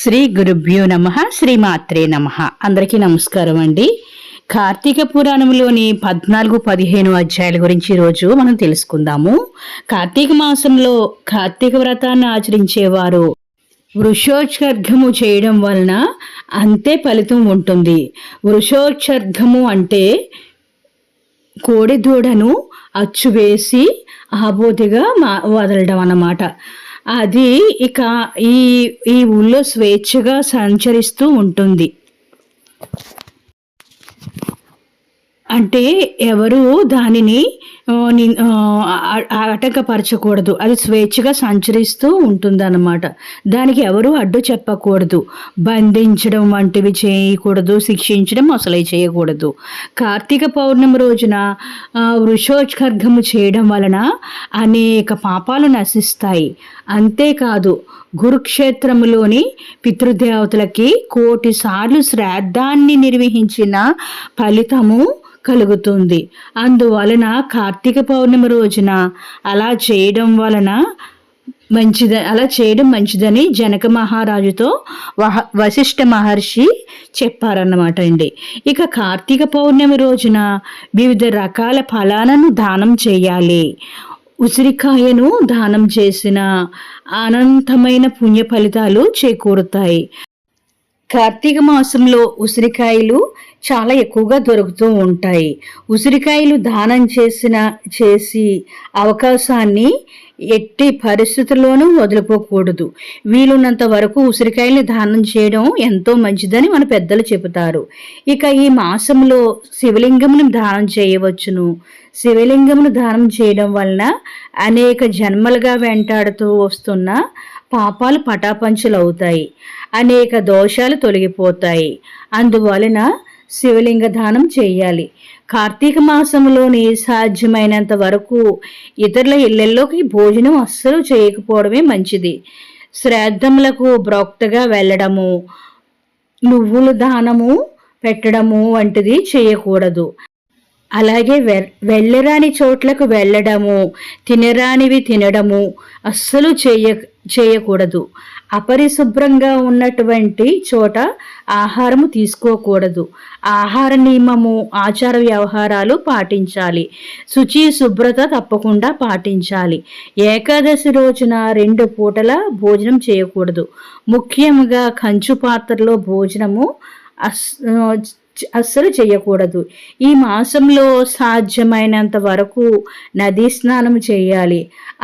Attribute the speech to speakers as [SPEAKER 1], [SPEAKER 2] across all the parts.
[SPEAKER 1] శ్రీ గురుభ్యో నమః. శ్రీమాత్రే నమః. అందరికీ నమస్కారం అండి. కార్తీక పురాణంలోని 14-15 అధ్యాయాల గురించి ఈరోజు మనం తెలుసుకుందాము. కార్తీక మాసంలో కార్తీక వ్రతాన్ని ఆచరించేవారు వృషోత్సర్గము చేయడం వలన అంతే ఫలితం ఉంటుంది. వృషోత్సర్గము అంటే కోడి దూడను అచ్చువేసి ఆబోతిగా వదలడం అన్నమాట. అది ఇక ఈ ఊళ్ళో స్వేచ్ఛగా సంచరిస్తూ ఉంటుంది. అంటే ఎవరు దానిని ఆటంకపరచకూడదు. అది స్వేచ్ఛగా సంచరిస్తూ ఉంటుందన్నమాట. దానికి ఎవరు అడ్డు చెప్పకూడదు. బంధించడం వంటివి చేయకూడదు. శిక్షించడం అసలు చేయకూడదు. కార్తీక పౌర్ణమి రోజున వృషోత్సర్గము చేయడం వలన అనేక పాపాలు నశిస్తాయి. అంతేకాదు, కురుక్షేత్రములోని పితృదేవతలకి 1,000,000 సార్లు శ్రాద్ధాన్ని నిర్వహించిన ఫలితము కలుగుతుంది. అందువలన కార్తీక పౌర్ణమి రోజున అలా చేయడం మంచిదని జనక మహారాజుతో వశిష్ఠ మహర్షి చెప్పారన్నమాట అండి. ఇక కార్తీక పౌర్ణమి రోజున వివిధ రకాల ఫలాలను దానం చేయాలి. ఉసిరికాయను దానం చేసిన అనంతమైన పుణ్య ఫలితాలు చేకూరుతాయి. కార్తీక మాసంలో ఉసిరికాయలు చాలా ఎక్కువగా దొరుకుతూ ఉంటాయి. ఉసిరికాయలు దానం చేసి అవకాశాన్ని ఎట్టి పరిస్థితుల్లోనూ వదులుకోకూడదు. వీలున్నంత వరకు ఉసిరికాయలు దానం చేయడం ఎంతో మంచిదని మన పెద్దలు చెబుతారు. ఇక ఈ మాసంలో శివలింగమును దానం చేయవచ్చును. శివలింగమును దానం చేయడం వలన అనేక జన్మలుగా వెంటాడుతూ వస్తున్న పాపాలు పటాపంచలవుతాయి. అనేక దోషాలు తొలగిపోతాయి. అందువలన శివలింగ దానం చేయాలి. కార్తీక మాసంలోని సాధ్యమైనంత వరకు ఇతరుల ఇళ్లలోకి భోజనం అస్సలు చేయకపోవడమే మంచిది. శ్రాద్ధములకు బ్రోక్తగా వెళ్ళడము, నువ్వులు దానము పెట్టడము వంటిది చేయకూడదు. అలాగే వెళ్ళరాని చోట్లకు వెళ్ళడము, తినరానివి తినడము అస్సలు చేయకూడదు. అపరిశుభ్రంగా ఉన్నటువంటి చోట ఆహారము తీసుకోకూడదు. ఆహార నియమము, ఆచార వ్యవహారాలు పాటించాలి. శుచి శుభ్రత తప్పకుండా పాటించాలి. ఏకాదశి రోజున 2 పూటల భోజనం చేయకూడదు. ముఖ్యంగా కంచు పాత్రలో భోజనము అస్సలు చేయకూడదు. ఈ మాసంలో సాధ్యమైనంత వరకు నదీ స్నానం చేయాలి.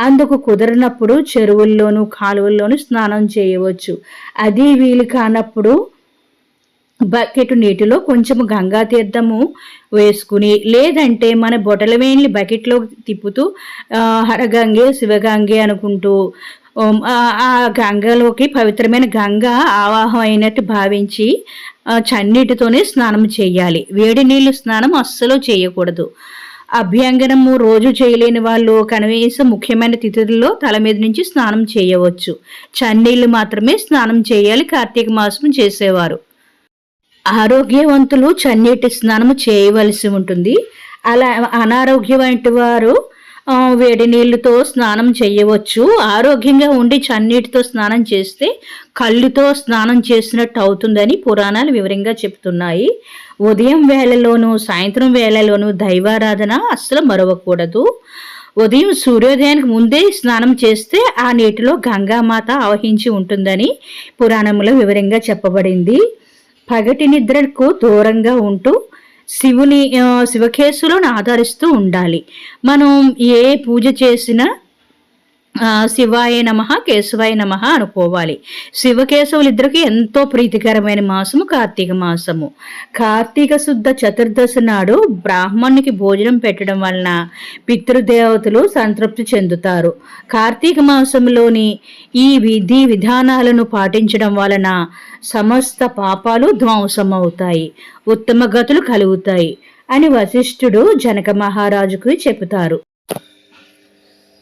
[SPEAKER 1] అందుకు కుదరనప్పుడు చెరువుల్లోనూ కాలువల్లోనూ స్నానం చేయవచ్చు. అది వీలు కానప్పుడు బకెట్ నీటిలో కొంచెము గంగా తీర్థము వేసుకుని, లేదంటే మన బొటలవేణి బకెట్లో తిప్పుతూ హరగంగే శివగంగే అనుకుంటూ ఆ గంగలోకి పవిత్రమైన గంగ ఆవాహం అయినట్టు భావించి చన్నీటితోనే స్నానం చేయాలి. వేడి నీళ్ళు స్నానం అస్సలు చేయకూడదు. అభ్యంగనము రోజు చేయలేని వాళ్ళు కనీసం ముఖ్యమైన తిథుల్లో తల మీద నుంచి స్నానం చేయవచ్చు. చన్నీళ్ళు మాత్రమే స్నానం చేయాలి కార్తీక మాసం చేసేవారు. ఆరోగ్యవంతులు చన్నీటి స్నానం చేయవలసి ఉంటుంది. అలా అనారోగ్యమైన వారు వేడి నీళ్ళతో స్నానం చేయవచ్చు. ఆరోగ్యంగా ఉండి చన్నీటితో స్నానం చేస్తే కళ్ళుతో స్నానం చేసినట్టు అవుతుందని పురాణాలు వివరంగా చెప్తున్నాయి. ఉదయం వేళలోనూ సాయంత్రం వేళలోనూ దైవారాధన అస్సలు మరవకూడదు. ఉదయం సూర్యోదయానికి ముందే స్నానం చేస్తే ఆ నీటిలో గంగామాత ఆవహించి ఉంటుందని పురాణంలో వివరంగా చెప్పబడింది. పగటి నిద్రకు దూరంగా ఉంటూ శివకేశవులను ఆధారిస్తూ ఉండాలి. మనం ఏ పూజ చేసినా శివాయ నమః కేశవాయ నమః అనుకోవాలి. శివకేశవులు ఇద్దరికి ఎంతో ప్రీతికరమైన మాసము కార్తీక మాసము. కార్తీక శుద్ధ చతుర్దశి నాడు బ్రాహ్మణునికి భోజనం పెట్టడం వలన పితృదేవతలు సంతృప్తి చెందుతారు. కార్తీక మాసంలోని ఈ విధి విధానాలను పాటించడం వలన సమస్త పాపాలు ధ్వంసమవుతాయి, ఉత్తమ గతులు కలుగుతాయి అని వశిష్ఠుడు జనక మహారాజుకు చెబుతారు.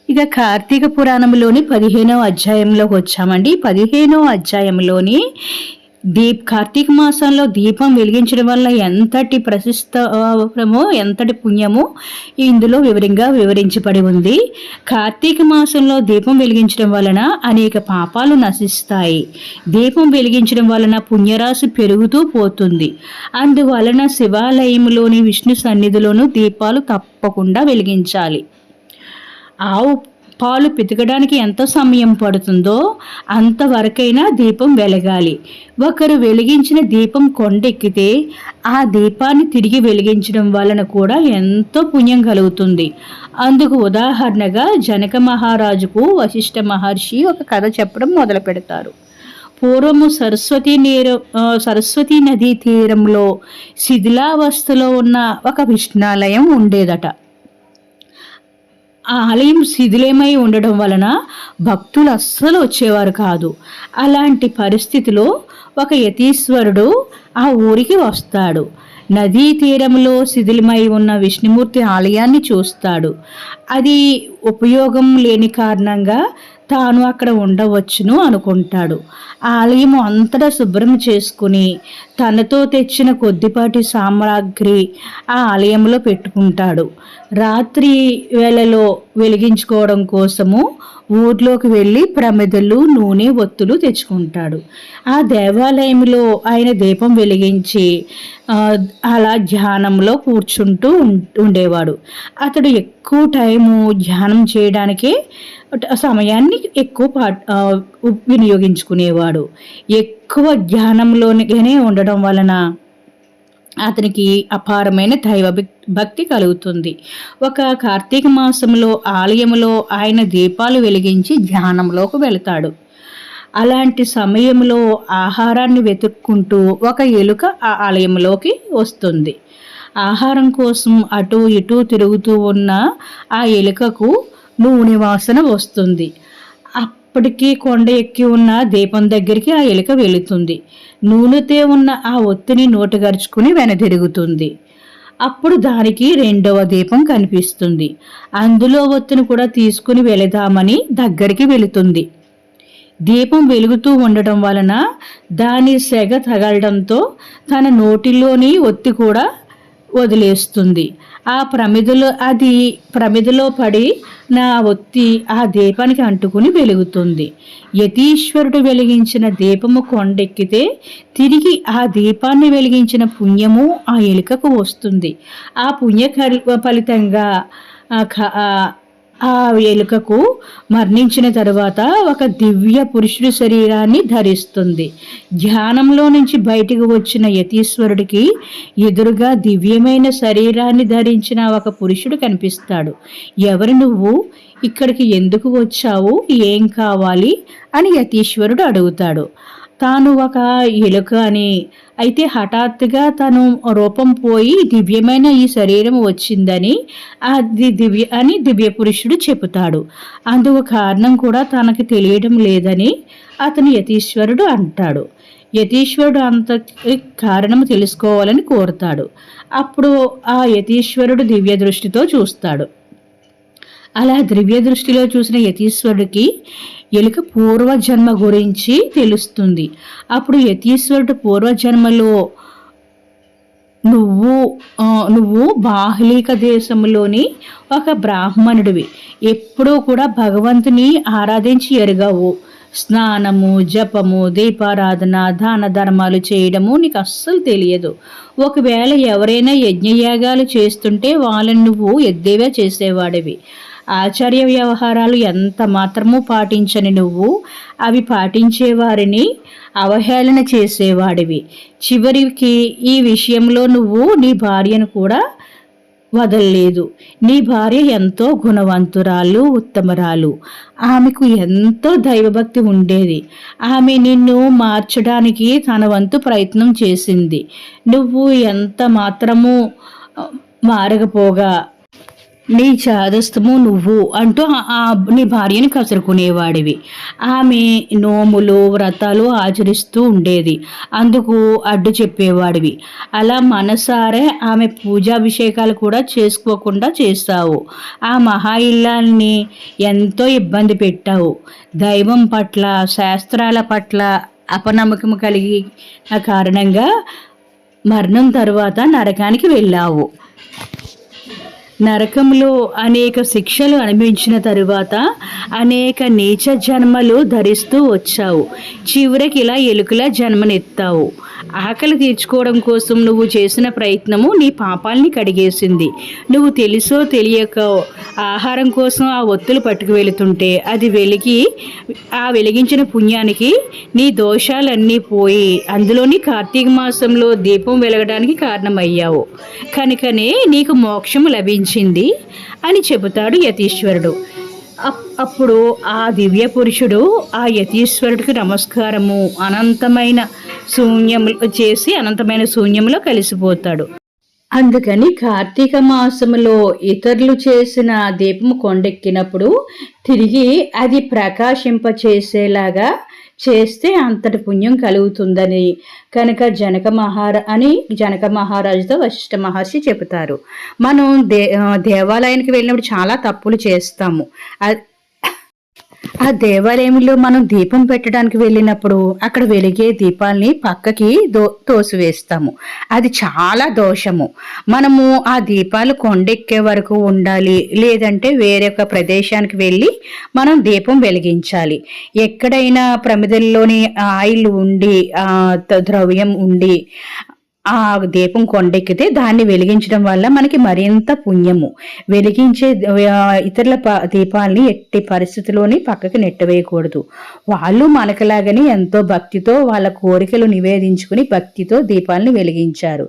[SPEAKER 1] ఇక కార్తీక పురాణంలోని 15వ అధ్యాయంలోకి వచ్చామండి. 15వ అధ్యాయంలోని కార్తీక మాసంలో దీపం వెలిగించడం వల్ల ఎంతటి ప్రశస్తమో ఎంతటి పుణ్యమో ఇందులో వివరంగా వివరించబడి ఉంది. కార్తీక మాసంలో దీపం వెలిగించడం వలన అనేక పాపాలు నశిస్తాయి. దీపం వెలిగించడం వలన పుణ్యరాశి పెరుగుతూ పోతుంది. అందువలన శివాలయంలోని విష్ణు సన్నిధిలోనూ దీపాలు తప్పకుండా వెలిగించాలి. ఆవు పాలు పితకడానికి ఎంత సమయం పడుతుందో అంతవరకైనా దీపం వెలగాలి. ఒకరు వెలిగించిన దీపం కొండెక్కితే ఆ దీపాన్ని తిరిగి వెలిగించడం వలన కూడా ఎంతో పుణ్యం కలుగుతుంది. అందుకు ఉదాహరణగా జనక మహారాజుకు వశిష్ఠ మహర్షి ఒక కథ చెప్పడం మొదలు పెడతారు. పూర్వము సరస్వతీ నదీ తీరంలో శిథిలావస్థలో ఉన్న ఒక విష్ణాలయం ఉండేదట. ఆ ఆలయం శిథిలమై ఉండడం వలన భక్తులు అస్సలు వచ్చేవారు కాదు. అలాంటి పరిస్థితిలో ఒక యతీశ్వరుడు ఆ ఊరికి వస్తాడు. నదీ తీరంలో శిథిలమై ఉన్న విష్ణుమూర్తి ఆలయాన్ని చూస్తాడు. అది ఉపయోగం లేని కారణంగా తాను అక్కడ ఉండవచ్చును అనుకుంటాడు. ఆలయం అంతటా శుభ్రం చేసుకుని తనతో తెచ్చిన కొద్దిపాటి సామాగ్రి ఆ ఆలయంలో పెట్టుకుంటాడు. రాత్రి వేళలో వెలిగించుకోవడం కోసము ఊర్లోకి వెళ్ళి ప్రమిదలు, నూనె, ఒత్తులు తెచ్చుకుంటాడు. ఆ దేవాలయంలో ఆయన దీపం వెలిగించి అలా ధ్యానంలో కూర్చుంటూ ఉండేవాడు. అతడు ఎక్కువ టైము ధ్యానం చేయడానికే సమయాన్ని ఎక్కువ వినియోగించుకునేవాడు. ఎక్కువ ధ్యానంలోనే ఉండడం వలన అతనికి అపారమైన దైవ భక్తి కలుగుతుంది. ఒక కార్తీక మాసంలో ఆలయంలో ఆయన దీపాలు వెలిగించి ధ్యానంలోకి వెళతాడు. అలాంటి సమయంలో ఆహారాన్ని వెతుక్కుంటూ ఒక ఎలుక ఆ ఆలయంలోకి వస్తుంది. ఆహారం కోసం అటు ఇటు తిరుగుతూ ఉన్న ఆ ఎలుకకు నూనె వాసన వస్తుంది. అప్పటికి కొండ ఎక్కి ఉన్న దీపం దగ్గరికి ఆ ఎలుక వెళుతుంది. నూనెతో ఉన్న ఆ ఒత్తిని నోటగరుచుకుని వెనదిరుగుతుంది. అప్పుడు దానికి రెండవ దీపం కనిపిస్తుంది. అందులో ఒత్తిని కూడా తీసుకుని వెళదామని దగ్గరికి వెళుతుంది. దీపం వెలుగుతూ ఉండటం వలన దాని సెగ తగలడంతో తన నోటిలోని ఒత్తి కూడా వదిలేస్తుంది. ఆ ప్రమిదలో పడి నా ఒత్తి ఆ దీపానికి అంటుకుని వెలుగుతుంది. యతీశ్వరుడు వెలిగించిన దీపము కొండెక్కితే తిరిగి ఆ దీపాన్ని వెలిగించిన పుణ్యము ఆ ఎలుకకు వస్తుంది. ఆ పుణ్య ఫలితంగా ఆ ఎలుకకు మరణించిన తరువాత ఒక దివ్య పురుషుడి శరీరాన్ని ధరిస్తుంది. ధ్యానంలో నుంచి బయటికి వచ్చిన యతీశ్వరుడికి ఎదురుగా దివ్యమైన శరీరాన్ని ధరించిన ఒక పురుషుడు కనిపిస్తాడు. ఎవరు నువ్వు? ఇక్కడికి ఎందుకు వచ్చావు? ఏం కావాలి అని యతీశ్వరుడు అడుగుతాడు. తాను ఒక ఎలుక అని, అయితే హఠాత్తుగా తను రూపం పోయి దివ్యమైన ఈ శరీరం వచ్చిందని దివ్య పురుషుడు చెబుతాడు. అందుకు కారణం కూడా తనకి తెలియడం లేదని అతను యతీశ్వరుడు అంటాడు. యతీశ్వరుడు అంత కారణం తెలుసుకోవాలని కోరుతాడు. అప్పుడు ఆ యతీశ్వరుడు దివ్య దృష్టితో చూస్తాడు. అలా దివ్య దృష్టిలో చూసిన యతీశ్వరుడికి ఎలుక పూర్వజన్మ గురించి తెలుస్తుంది. అప్పుడు యతీశ్వరుడు పూర్వజన్మలో నువ్వు బాహ్లీక దేశంలోని ఒక బ్రాహ్మణుడివి. ఎప్పుడూ కూడా భగవంతుని ఆరాధించి ఎరగవు. స్నానము, జపము, దీపారాధన, దాన ధర్మాలు చేయడము నీకు అస్సలు తెలియదు. ఒకవేళ ఎవరైనా యజ్ఞయాగాలు చేస్తుంటే వాళ్ళని నువ్వు ఎద్దేవా చేసేవాడివి. ఆచార్య వ్యవహారాలు ఎంత మాత్రమూ పాటించని నువ్వు అవి పాటించేవారిని అవహేళన చేసేవాడివి. చివరికి ఈ విషయంలో నువ్వు నీ భార్యను కూడా వదలలేదు. నీ భార్య ఎంతో గుణవంతురాలు, ఉత్తమరాలు. ఆమెకు ఎంతో దైవభక్తి ఉండేది. ఆమె నిన్ను మార్చడానికి తన వంతు ప్రయత్నం చేసింది. నువ్వు ఎంత మాత్రము మారకపోగా నీ చాదస్తము నువ్వు అంటూ నీ భార్యని కసురుకునేవాడివి. ఆమె నోములు, వ్రతాలు ఆచరిస్తూ ఉండేది. అందుకు అడ్డు చెప్పేవాడివి. అలా మనసారే ఆమె పూజాభిషేకాలు కూడా చేసుకోకుండా చేస్తావు. ఆ మహా ఇల్లాల్ని ఎంతో ఇబ్బంది పెట్టావు. దైవం పట్ల, శాస్త్రాల పట్ల అపనమ్మకం కలిగిన కారణంగా మరణం తరువాత నరకానికి వెళ్ళావు. నరకంలో అనేక శిక్షలు అనుభవించిన తరువాత అనేక నీచ జన్మలు ధరిస్తూ వచ్చావు. చివరికి ఇలా ఎలుకలా జన్మనెత్తావు. ఆకలి తీర్చుకోవడం కోసం నువ్వు చేసిన ప్రయత్నము నీ పాపాలని కడిగేసింది. నువ్వు తెలుసో తెలియక ఆహారం కోసం ఆ ఒత్తులు పట్టుకు వెళుతుంటే అది వెలిగించిన పుణ్యానికి నీ దోషాలన్నీ పోయి అందులోని కార్తీక మాసంలో దీపం వెలగడానికి కారణమయ్యావు. కనుకనే నీకు మోక్షము లభించింది అని చెబుతాడు యతీశ్వరుడు. అప్పుడు ఆ దివ్య పురుషుడు ఆ యతీశ్వరుడికి నమస్కారము అనంతమైన శూన్యములో కలిసిపోతాడు. అందుకని కార్తీక మాసములో ఇతరులు చేసిన దీపము కొండెక్కినప్పుడు తిరిగి అది ప్రకాశింపచేసేలాగా చేస్తే అంతటి పుణ్యం కలుగుతుందని కనుక జనక మహారాజుతో వశిష్ఠ మహర్షి చెబుతారు. మనం దేవాలయానికి వెళ్ళినప్పుడు చాలా తప్పులు చేస్తాము. ఆ దేవాలయంలో మనం దీపం పెట్టడానికి వెళ్ళినప్పుడు అక్కడ వెలిగే దీపాల్ని పక్కకి తోసివేస్తాము. అది చాలా దోషము. మనము ఆ దీపాలు కొండెక్కే వరకు ఉండాలి, లేదంటే వేరొక ప్రదేశానికి వెళ్ళి మనం దీపం వెలిగించాలి. ఎక్కడైనా ప్రమిదల్లోని ఆయిల్ ఉండి ద్రవ్యం ఉండి ఆ దీపం కొండెక్కితే దాన్ని వెలిగించడం వల్ల మనకి మరింత పుణ్యము. వెలిగించే ఇతరుల దీపాలని ఎట్టి పరిస్థితిలోని పక్కకి నెట్టవేయకూడదు. వాళ్ళు మనకులాగని ఎంతో భక్తితో వాళ్ళ కోరికలు నివేదించుకుని భక్తితో దీపాలని వెలిగించారు.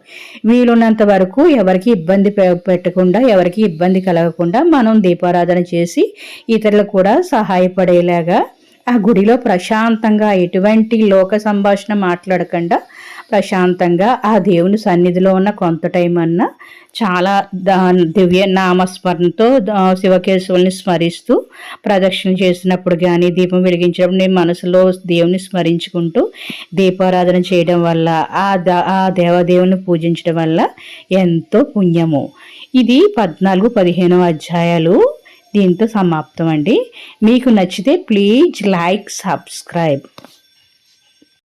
[SPEAKER 1] వీలున్నంత వరకు ఎవరికి ఇబ్బంది పెట్టకుండా, ఎవరికి ఇబ్బంది కలగకుండా మనం దీపారాధన చేసి ఇతరులకు కూడా సహాయపడేలాగా ఆ గుడిలో ప్రశాంతంగా ఎటువంటి లోక సంభాషణ మాట్లాడకుండా ప్రశాంతంగా ఆ దేవుని సన్నిధిలో ఉన్న కొంత టైం అన్నా చాలా దివ్య నామస్మరణతో శివకేశవుల్ని స్మరిస్తూ ప్రదక్షిణ చేసినప్పుడు కానీ దీపం వెలిగించినప్పుడు నేను మనసులో దేవుని స్మరించుకుంటూ దీపారాధన చేయడం వల్ల ఆ దేవదేవుని పూజించడం వల్ల ఎంతో పుణ్యము. ఇది 14-15 అధ్యాయాలు దీంతో సమాప్తం అండి. మీకు నచ్చితే ప్లీజ్ లైక్, సబ్స్క్రైబ్.